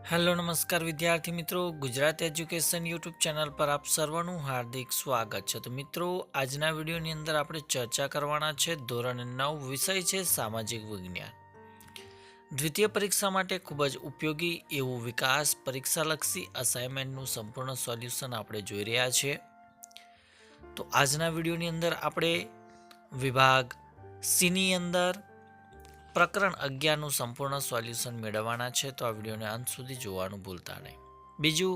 Hello નમસ્કાર વિદ્યાર્થી મિત્રો, ગુજરાત એજ્યુકેશન યુટ્યુબ ચેનલ પર આપ સર્વનું હાર્દિક સ્વાગત છે। તો મિત્રો, આજના વિડીયોની અંદર આપણે ચર્ચા કરવાના છે ધોરણ 9 વિષય છે સામાજિક વિજ્ઞાન। દ્વિતીય પરીક્ષા માટે ખૂબ જ ઉપયોગી એવું વિકાસ પરીક્ષાલક્ષી અસાઇનમેન્ટનું સંપૂર્ણ સોલ્યુશન આપણે જોઈ રહ્યા છીએ। તો આજના વિડીયોની અંદર આપણે વિભાગ સીની અંદર પ્રકરણ 11નું સંપૂર્ણ સોલ્યુશન મેળવવાના છે, તો આ વિડીયોને અંત સુધી જોવાનું ભૂલતા નહીં। બીજું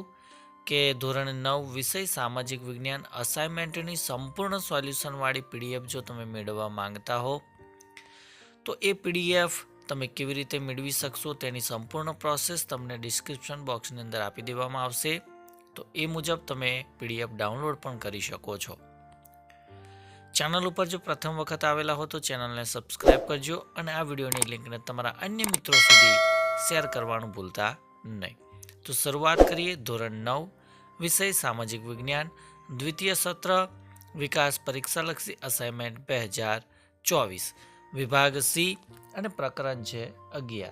કે ધોરણ 9 વિષય સામાજિક વિજ્ઞાન અસાઇનમેન્ટની સંપૂર્ણ સોલ્યુશનવાળી પીડીએફ જો તમે મેળવવા માંગતા હો તો એ પીડીએફ તમે કેવી રીતે મેળવી શકશો તેની સંપૂર્ણ પ્રોસેસ તમને ડિસ્ક્રિપ્શન બોક્સની અંદર આપી દેવામાં આવશે, તો એ મુજબ તમે પીડીએફ ડાઉનલોડ પણ કરી શકો છો। ચેનલ ઉપર જો પ્રથમ વખત આવેલા હો તો ચેનલને સબસ્ક્રાઇબ કરજો અને આ વિડીયોની લિંકને તમારા અન્ય મિત્રો સુધી શેર કરવાનું ભૂલતા નહીં। તો શરૂઆત કરીએ ધોરણ 9 વિષય સામાજિક વિજ્ઞાન દ્વિતીય સત્ર વિકાસ પરીક્ષાલક્ષી અસાઇનમેન્ટ 2024 વિભાગ સી અને પ્રકરણ છે 11।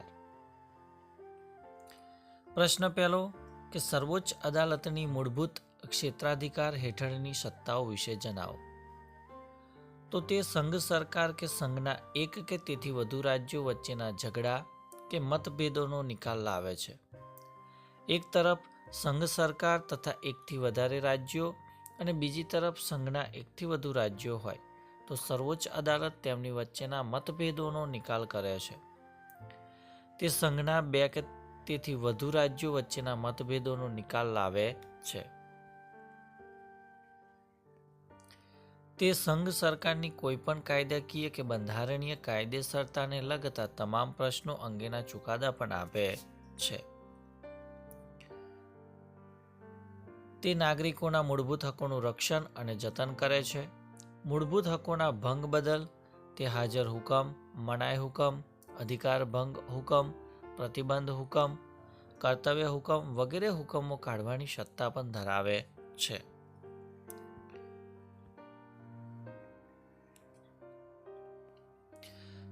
પ્રશ્ન પહેલો કે સર્વોચ્ચ અદાલતની મૂળભૂત ક્ષેત્રાધિકાર હેઠળની સત્તાઓ વિશે જણાવો। તો તે સંઘ સરકાર કે સંઘના એક કે તેથી વધુ રાજ્યો વચ્ચેના ઝઘડા કે મતભેદોનો નિકાલ લાવે છે। એક તરફ સંઘ સરકાર તથા એકથી વધારે રાજ્યો અને બીજી તરફ સંઘના એકથી વધુ રાજ્યો હોય તો સર્વોચ્ચ અદાલત તેમની વચ્ચેના મતભેદોનો નિકાલ કરે છે। તે સંઘના બે કે તેથી વધુ રાજ્યો વચ્ચેના મતભેદોનો નિકાલ લાવે છે। તે સંઘ સરકારની કોઈપણ કાયદાકીય કે બંધારણીય કાયદેસરતાને લગતા તમામ પ્રશ્નો અંગેના ચુકાદા પણ આપે છે। તે નાગરિકોના મૂળભૂત હકોનું રક્ષણ અને જતન કરે છે। મૂળભૂત હકોના ભંગ બદલ તે હાજર હુકમ, મનાઈ હુકમ, અધિકાર ભંગ હુકમ, પ્રતિબંધ હુકમ, કર્તવ્ય હુકમ વગેરે હુકમો કાઢવાની સત્તા પણ ધરાવે છે।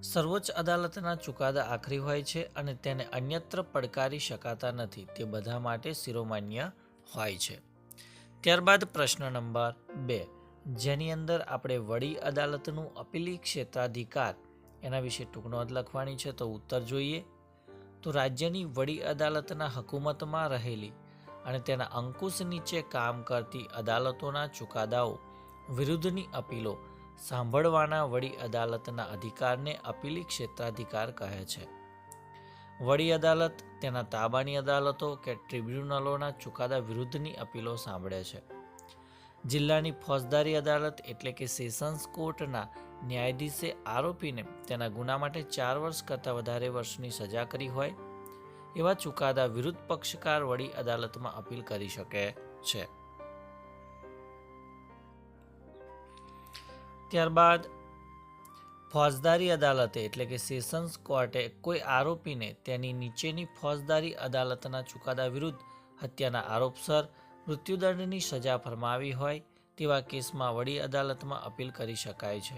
સર્વોચ્ચ અદાલતના ચુકાદા આખરી હોય છે અને તેને અન્યત્ર પડકારી શકાતા નથી, તે બધા માટે શિરોમાન્ય હોય છે। ત્યારબાદ પ્રશ્ન નંબર 2 જેની અંદર આપણે વડી અદાલતનું અપીલી ક્ષેત્રાધિકાર એના વિશે ટૂંક નોંધ લખવાની છે। તો ઉત્તર જોઈએ તો રાજ્યની વડી અદાલતના હકુમતમાં રહેલી અને તેના અંકુશ નીચે કામ કરતી અદાલતોના ચુકાદાઓ વિરુદ્ધની અપીલો સાંભળવાના વડી અદાલતના અધિકારને અપીલી ક્ષેત્રાધિકાર કહે છે। વડી અદાલત તેના તાબાની અદાલતો કે ટ્રિબ્યુનલોના ચુકાદા વિરુદ્ધની અપીલો સાંભળે છે। જિલ્લાની ફોજદારી અદાલત એટલે કે સેશન્સ કોર્ટના ન્યાયાધીશે આરોપીને તેના ગુના માટે 4 વર્ષ કરતાં વધારે વર્ષની સજા કરી હોય એવા ચુકાદા વિરુદ્ધ પક્ષકાર વડી અદાલતમાં અપીલ કરી શકે છે। ત્યારબાદ ફોજદારી અદાલતે એટલે કે સેશન્સ કોર્ટે કોઈ આરોપીને તેની નીચેની ફોજદારી અદાલતના ચુકાદા વિરુદ્ધ હત્યાના આરોપસર મૃત્યુદંડની સજા ફરમાવી હોય તેવા કેસમાં વડી અદાલતમાં અપીલ કરી શકાય છે।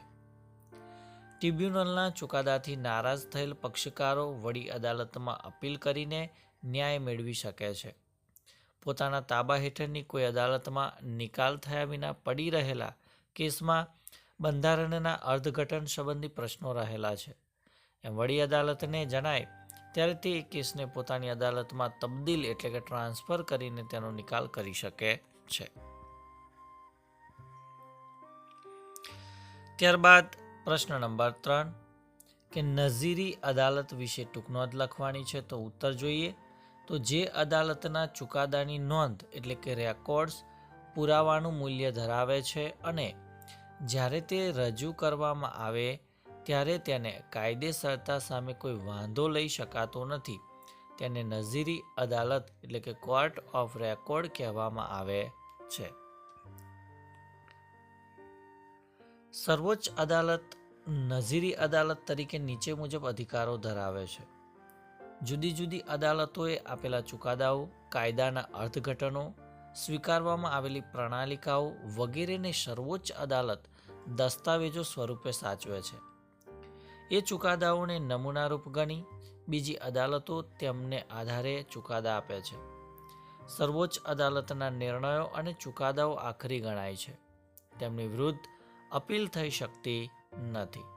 ટ્રિબ્યુનલના ચુકાદાથી નારાજ થયેલ પક્ષકારો વડી અદાલતમાં અપીલ કરીને ન્યાય મેળવી શકે છે। પોતાના તાબા હેઠળની કોઈ અદાલતમાં નિકાલ થયા વિના પડી રહેલા કેસમાં બંધારણના અર્થઘટન સંબંધી પ્રશ્નો રહેલા છે એમ વડી અદાલતને જણાય ત્યારે તે કેસને પોતાની અદાલતમાં તબદીલ એટલે કે ટ્રાન્સફર કરીને તેનો નિકાલ કરી શકે છે। ત્યારબાદ પ્રશ્ન નંબર 3 કે નઝીરી અદાલત વિશે ટૂંક નોંધ લખવાની છે। તો ઉત્તર જોઈએ તો જે અદાલતના ચુકાદાની નોંધ એટલે કે રેકોર્ડ્સ પુરાવાનું મૂલ્ય ધરાવે છે અને જ્યારે તે રજૂ કરવામાં આવે ત્યારે તેને કાયદેસરતા સામે કોઈ વાંધો લઈ શકાતો નથી, તેને નઝીરી અદાલત એટલે કે કોર્ટ ઓફ રેકોર્ડ કહેવામાં આવે છે। સર્વોચ્ચ અદાલત નઝીરી અદાલત તરીકે નીચે મુજબ અધિકારો ધરાવે છે। જુદી જુદી અદાલતોએ આપેલા ચુકાદાઓ, કાયદાના અર્થઘટનો, સ્વીકારવામાં આવેલી પ્રણાલિકાઓ વગેરેને સર્વોચ્ચ અદાલત દસ્તાવેજો સ્વરૂપે સાચવે છે। એ ચુકાદાઓને નમૂનારૂપ ગણી બીજી અદાલતો તેમને આધારે ચુકાદા આપે છે. સર્વોચ્ચ અદાલતના નિર્ણયો અને ચુકાદાઓ આખરી ગણાય છે. તેમની વિરુદ્ધ અપીલ થઈ શકતી નથી.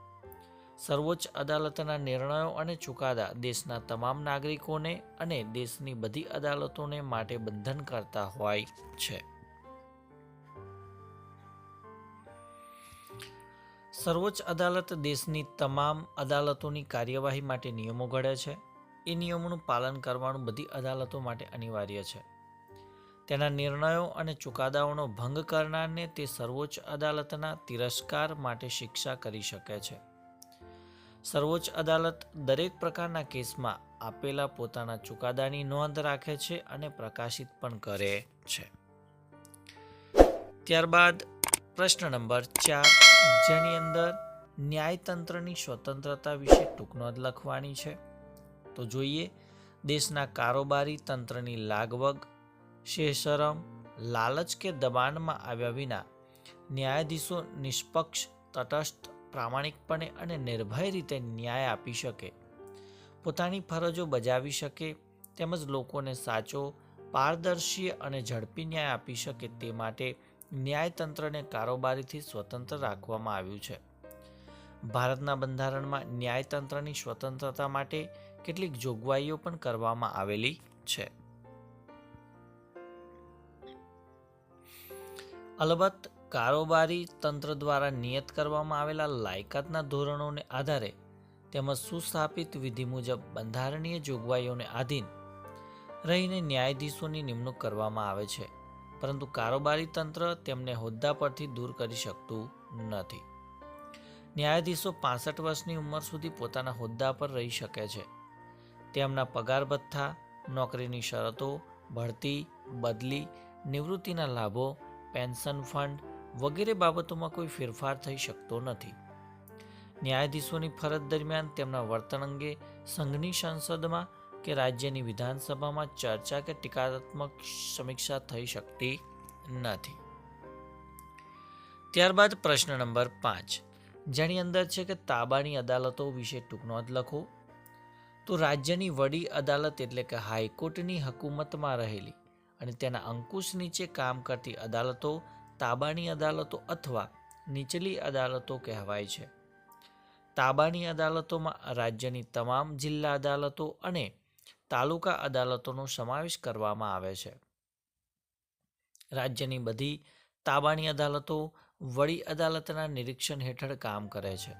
સર્વોચ્ચ અદાલતના નિર્ણયો અને ચુકાદા દેશના તમામ નાગરિકોને અને દેશની બધી અદાલતોને માટે બંધન કરતા હોય છે. સર્વોચ્ચ અદાલત દેશની તમામ અદાલતોની કાર્યવાહી માટે નિયમો ઘડે છે. એ નિયમોનું પાલન કરવાનું બધી અદાલતો માટે અનિવાર્ય છે. તેના નિર્ણયો અને ચુકાદાઓનો ભંગ કરનારને તે સર્વોચ્ચ અદાલતના તિરસ્કાર માટે શિક્ષા કરી શકે છે. સર્વોચ્ચ અદાલત દરેક પ્રકારના કેસમાં આપેલા પોતાના ચુકાદાની નોંધ રાખે છે અને પ્રકાશિત પણ કરે છે. ત્યારબાદ પ્રશ્ન નંબર 4, જેની અંદર ન્યાયતંત્રની સ્વતંત્રતા વિશે ટૂંક નોંધ લખવાની છે. તો જોઈએ, દેશના કારોબારી તંત્રની લાગવગ, શેષરમ, લાલચ કે દબાણમાં આવ્યા વિના ન્યાયાધીશો નિષ્પક્ષ, તટસ્થ, પ્રામાણિકપણે અને નિર્ભય રીતે ન્યાય આપી શકે, પોતાની ફરજો બજાવી શકે તેમજ લોકોને સાચો, પારદર્શી અને ઝડપી ન્યાય આપી શકે તે માટે ન્યાયતંત્રને કારોબારીથી સ્વતંત્ર રાખવામાં આવ્યું છે. ભારતના બંધારણમાં ન્યાયતંત્રની સ્વતંત્રતા માટે કેટલીક જોગવાઈઓ પણ કરવામાં આવેલી છે. અલબત્ત કારોબારી તંત્ર દ્વારા નિયત કરવામાં આવેલા લાયકાતના ધોરણોને આધારે તેમજ સુસ્થાપિત વિધિ મુજબ બંધારણીય જોગવાઈઓને આધીન રહીને ન્યાયાધીશોની નિમણૂક કરવામાં આવે છે, પરંતુ કારોબારી તંત્ર તેમને હોદ્દા પરથી દૂર કરી શકતું નથી. ન્યાયાધીશો 65 વર્ષની ઉંમર સુધી પોતાના હોદ્દા પર રહી શકે છે. તેમના પગાર ભથ્થા, નોકરીની શરતો, બઢતી, બદલી, નિવૃત્તિના લાભો, પેન્શન ફંડ વગેરે બાબતોમાં કોઈ ફેરફાર થઈ શકતો નથી. ન્યાયાધીશોની ફરજ દરમિયાન તેમના વર્તન અંગે સંઘની સંસદમાં કે રાજ્યની વિધાનસભામાં ચર્ચા કે ટીકાત્મક સમીક્ષા થઈ શકતી નથી. ત્યારબાદ પ્રશ્ન નંબર 5, જેની અંદર છે કે તાબાની અદાલતો વિશે ટૂંક નોંધ લખો. તો રાજ્યની વડી અદાલત એટલે કે હાઈકોર્ટની હકુમતમાં રહેલી અને તેના અંકુશ નીચે કામ કરતી અદાલતો તાબાની અદાલતો અથવા નીચલી અદાલતો કહેવાય છે. તાબાની અદાલતોમાં રાજ્યની તમામ જિલ્લા અદાલતો અને તાલુકા અદાલતોનો સમાવેશ કરવામાં આવે છે. રાજ્યની બધી તાબાની અદાલતો વડી અદાલતના નિરીક્ષણ હેઠળ કામ કરે છે.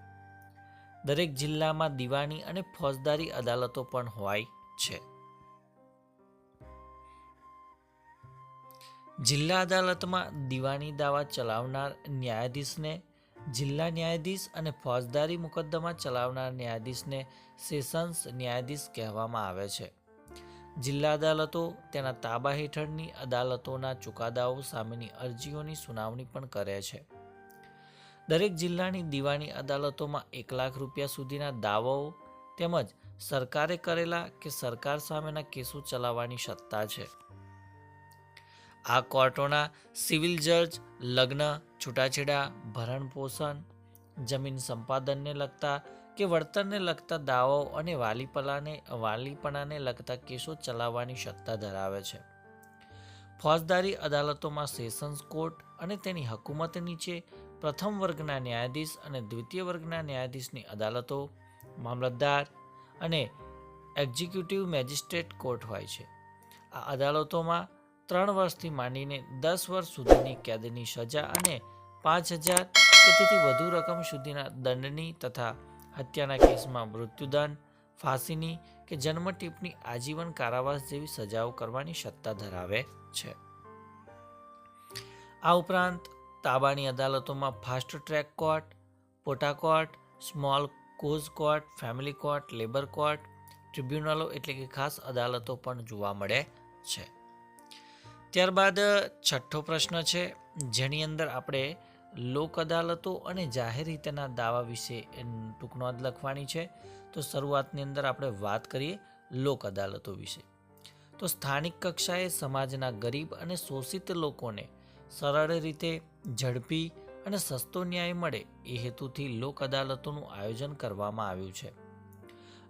દરેક જિલ્લામાં દીવાની અને ફોજદારી અદાલતો પણ હોય છે. જિલ્લા અદાલતમાં દીવાની દાવા ચલાવનાર ન્યાયાધીશને જિલ્લા ન્યાયાધીશ અને ફોજદારી મુકદ્દમા ચલાવનાર ન્યાયાધીશને સેશન્સ ન્યાયાધીશ કહેવામાં આવે છે. જિલ્લા અદાલતો તેના તાબા હેઠળની અદાલતોના ચુકાદાઓ સામેની અરજીઓની સુનાવણી પણ કરે છે. દરેક જિલ્લાની દીવાની અદાલતોમાં 1 લાખ રૂપિયા સુધીના દાવાઓ તેમજ સરકારે કરેલા કે સરકાર સામેના કેસો ચલાવવાની સત્તા છે. આ કોર્ટોના સિવિલ જજ લગ્ન, છૂટાછેડા, ભરણ પોષણ, જમીન સંપાદનને લગતા કે વળતરને લગતા દાવાઓ અને વાલીપણાને લગતા કેસો ચલાવવાની સત્તા ધરાવે છે. ફોજદારી અદાલતોમાં સેશન્સ કોર્ટ અને તેની હકુમત નીચે પ્રથમ વર્ગના ન્યાયાધીશ અને દ્વિતીય વર્ગના ન્યાયાધીશની અદાલતો, મામલતદાર અને એક્ઝિક્યુટિવ મેજિસ્ટ્રેટ કોર્ટ હોય છે. આ અદાલતોમાં 3 વર્ષથી માંડીને 10 વર્ષ સુધીની કેદની સજા અને 5,000 કે તેથી વધુ રકમ સુધીના દંડની તથા હત્યાના કેસમાં મૃત્યુદંડ, ફાંસીની કે જન્મ ટીપની આજીવન કારાવાસ જેવી સજાઓ કરવાની સત્તા ધરાવે છે. આ ઉપરાંત તાબાની અદાલતોમાં fast track court, POTA court, small cause court, family court, labour court, ટ્રિબ્યુનલો એટલે કે ખાસ અદાલતો પણ જોવા મળે છે. ત્યારબાદ છઠ્ઠો પ્રશ્ન છે, જેની અંદર આપણે લોક અદાલતો અને જાહેર હિતના દાવા વિશે ટૂંક નોંધ લખવાની છે. તો શરૂઆતની અંદર આપણે વાત કરીએ લોક અદાલતો વિશે. તો સ્થાનિક કક્ષાએ સમાજના ગરીબ અને શોષિત લોકોને સરળ રીતે ઝડપી અને સસ્તો ન્યાય મળે એ હેતુથી લોક અદાલતોનું આયોજન કરવામાં આવ્યું છે.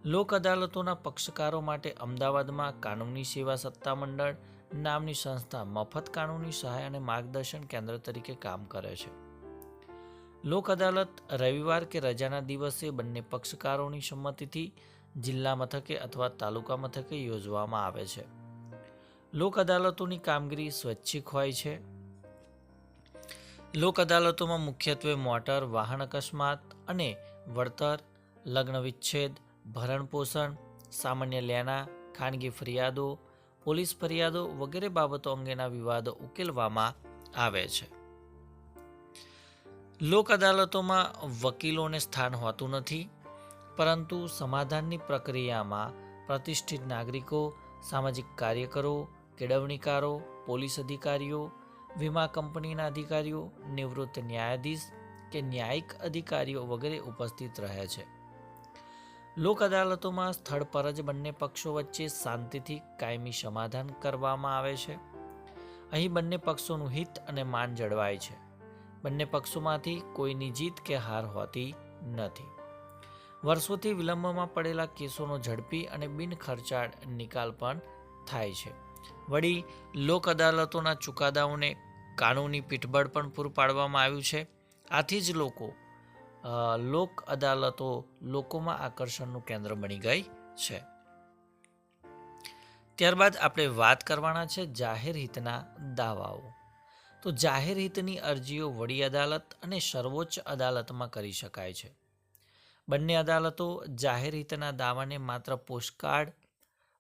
લોક અદાલતોના પક્ષકારો માટે અમદાવાદમાં કાનૂની સેવા સત્તામંડળ નામની સંસ્થા મફત કાનૂની સહાય અને માર્ગદર્શન કેન્દ્ર તરીકે કામ કરે છે. લોક અદાલત રવિવાર કે રજાના દિવસે બંને પક્ષકારોની સંમતિથી જિલ્લા મથકે અથવા તાલુકા મથકે યોજવામાં આવે છે. લોક અદાલતોની કામગીરી સ્વૈચ્છિક હોય છે. લોક અદાલતોમાં મુખ્યત્વે મોટર વાહન અકસ્માત અને વળતર, લગ્ન વિચ્છેદ, ભરણપોષણ, સામાન્ય લેણા, ખાનગી ફરિયાદો, પોલીસ ફરિયાદો વગેરે બાબતો અંગેના વિવાદો ઉકેલવામાં આવે છે. લોક અદાલતોમાં વકીલોને સ્થાન હોતું નથી, પરંતુ સમાધાનની પ્રક્રિયામાં પ્રતિષ્ઠિત નાગરિકો, સામાજિક કાર્યકરો, કેળવણીકારો, પોલીસ અધિકારીઓ, વીમા કંપનીના અધિકારીઓ, નિવૃત્ત ન્યાયાધીશ કે ન્યાયિક અધિકારીઓ વગેરે ઉપસ્થિત રહે છે. લોક અદાલતોમાં સ્થળ પર જ બંને પક્ષો વચ્ચે શાંતિથી કાયમી સમાધાન કરવામાં આવે છે. અહીં બંને પક્ષોનું હિત અને માન જળવાય છે. બંને પક્ષોમાંથી કોઈની જીત કે હાર હોતી નથી. વર્ષોથી વિલંબમાં પડેલા કેસોનો ઝડપી અને બિનખર્ચાળ નિકાલ પણ થાય છે. વળી લોક અદાલતોના ચુકાદાઓને કાનૂની પીઠબળ પણ પૂરું પાડવામાં આવ્યું છે. આથી જ લોક અદાલતો લોકોમાં આકર્ષણનું કેન્દ્ર બની ગઈ છે. ત્યારબાદ આપણે વાત કરવાના છે જાહેર હિતના દાવાઓ. તો જાહેર હિતની અરજીઓ વડી અદાલત અને સર્વોચ્ચ અદાલતમાં કરી શકાય છે. બંને અદાલતો જાહેર હિતના દાવાને માત્ર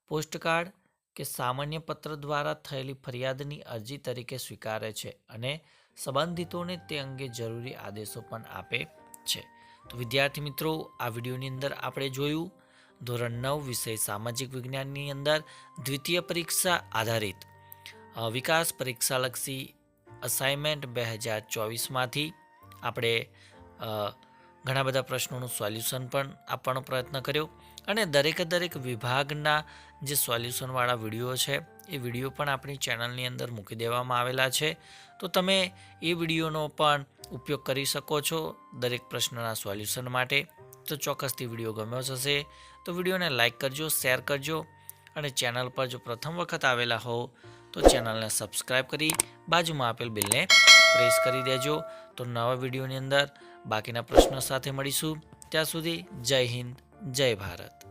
પોસ્ટકાર્ડ કે સામાન્ય પત્ર દ્વારા થયેલી ફરિયાદની અરજી તરીકે સ્વીકારે છે અને સંબંધિતોને તે અંગે જરૂરી આદેશો પણ આપે છે. તો વિદ્યાર્થી મિત્રો, આ વિડીયોની અંદર આપણે જોયું ધોરણ 9 વિષય સામાજિક વિજ્ઞાનની અંદર દ્વિતીય પરીક્ષા આધારિત વિકાસ પરીક્ષાલક્ષી અસાઇનમેન્ટ 2024માંથી આપણે ઘણા બધા પ્રશ્નોનું સોલ્યુશન પણ આપવાનો પ્રયત્ન કર્યો અને દરેક વિભાગના જે સોલ્યુશનવાળા વિડીયો છે એ વિડીયો પણ આપણી ચેનલની અંદર મૂકી દેવામાં આવેલા છે. તો તમે એ વિડીયોનો પણ ઉપયોગ કરી શકો છો દરેક પ્રશ્નના સોલ્યુશન માટે. તો ચોક્કસથી વિડીયો ગમ્યો હશે તો વિડીયોને લાઇક કરજો, શેર કરજો અને ચેનલ પર જો પ્રથમ વખત આવેલા હો તો ચેનલને સબસ્ક્રાઈબ કરી બાજુમાં આપેલ બેલને પ્રેસ કરી દેજો. તો નવા વિડીયોની અંદર બાકીના પ્રશ્નો સાથે મળીશું. ત્યાં સુધી જય હિન્દ, જય ભારત.